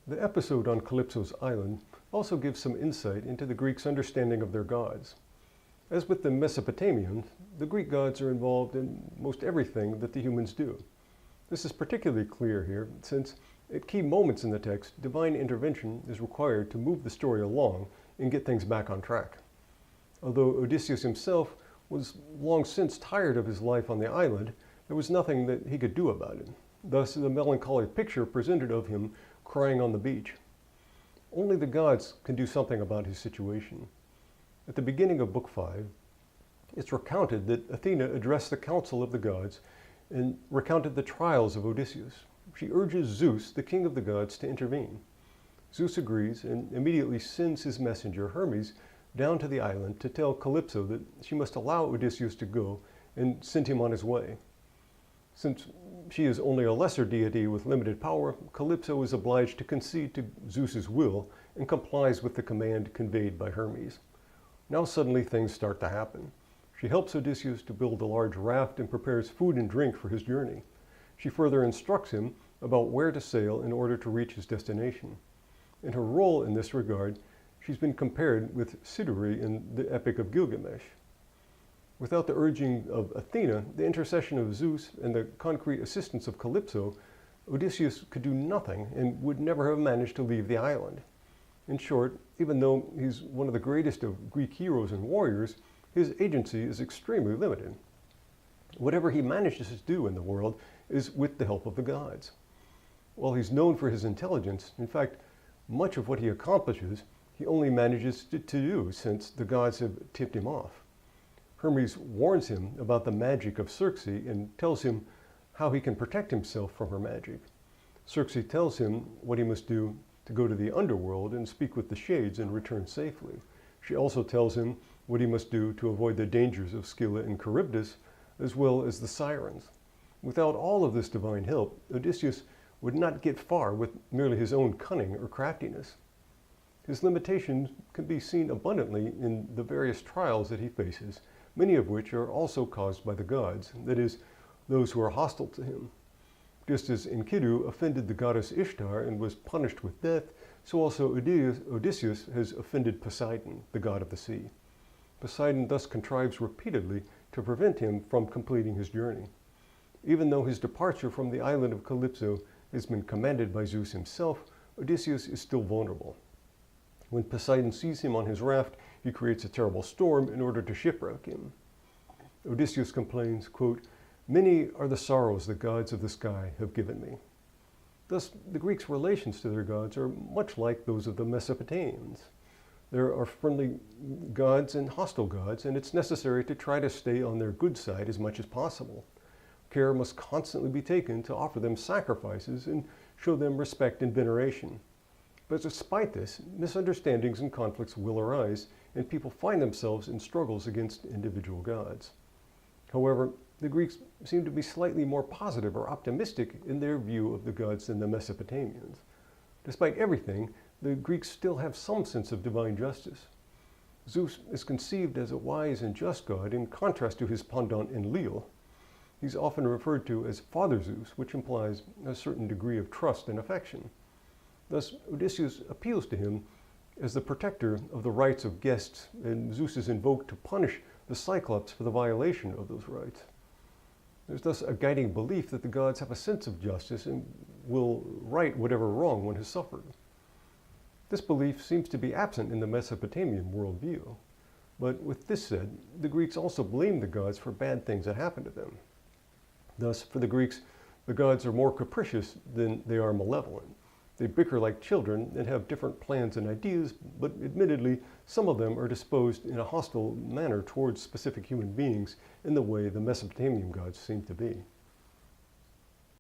The episode on Calypso's island also gives some insight into the Greeks' understanding of their gods. As with the Mesopotamians, the Greek gods are involved in most everything that the humans do. This is particularly clear here, since at key moments in the text, divine intervention is required to move the story along and get things back on track. Although Odysseus himself was long since tired of his life on the island, there was nothing that he could do about it. Thus, the melancholy picture presented of him crying on the beach. Only the gods can do something about his situation. At the beginning of Book 5, it's recounted that Athena addressed the council of the gods and recounted the trials of Odysseus. She urges Zeus, the king of the gods, to intervene. Zeus agrees and immediately sends his messenger Hermes down to the island to tell Calypso that she must allow Odysseus to go and send him on his way. Since she is only a lesser deity with limited power, Calypso is obliged to concede to Zeus's will and complies with the command conveyed by Hermes. Now suddenly things start to happen. She helps Odysseus to build a large raft and prepares food and drink for his journey. She further instructs him about where to sail in order to reach his destination. In her role in this regard, she's been compared with Siduri in the Epic of Gilgamesh. Without the urging of Athena, the intercession of Zeus, and the concrete assistance of Calypso, Odysseus could do nothing and would never have managed to leave the island. In short, even though he's one of the greatest of Greek heroes and warriors, his agency is extremely limited. Whatever he manages to do in the world is with the help of the gods. While he's known for his intelligence, in fact, much of what he accomplishes, he only manages to do since the gods have tipped him off. Hermes warns him about the magic of Circe and tells him how he can protect himself from her magic. Circe tells him what he must do to go to the underworld and speak with the shades and return safely. She also tells him what he must do to avoid the dangers of Scylla and Charybdis, as well as the sirens. Without all of this divine help, Odysseus would not get far with merely his own cunning or craftiness. His limitations can be seen abundantly in the various trials that he faces, many of which are also caused by the gods, that is, those who are hostile to him. Just as Enkidu offended the goddess Ishtar and was punished with death, so also Odysseus has offended Poseidon, the god of the sea. Poseidon thus contrives repeatedly to prevent him from completing his journey. Even though his departure from the island of Calypso has been commanded by Zeus himself, Odysseus is still vulnerable. When Poseidon sees him on his raft, he creates a terrible storm in order to shipwreck him. Odysseus complains, quote, "Many are the sorrows the gods of the sky have given me." Thus, the Greeks' relations to their gods are much like those of the Mesopotamians. There are friendly gods and hostile gods, and it's necessary to try to stay on their good side as much as possible. Care must constantly be taken to offer them sacrifices and show them respect and veneration. But despite this, misunderstandings and conflicts will arise, and people find themselves in struggles against individual gods. However, the Greeks seem to be slightly more positive or optimistic in their view of the gods than the Mesopotamians. Despite everything, the Greeks still have some sense of divine justice. Zeus is conceived as a wise and just god in contrast to his pendant Enlil. He's often referred to as Father Zeus, which implies a certain degree of trust and affection. Thus, Odysseus appeals to him as the protector of the rights of guests, and Zeus is invoked to punish the Cyclops for the violation of those rights. There's thus a guiding belief that the gods have a sense of justice and will right whatever wrong one has suffered. This belief seems to be absent in the Mesopotamian worldview. But with this said, the Greeks also blame the gods for bad things that happen to them. Thus, for the Greeks, the gods are more capricious than they are malevolent. They bicker like children and have different plans and ideas, but admittedly, some of them are disposed in a hostile manner towards specific human beings in the way the Mesopotamian gods seem to be.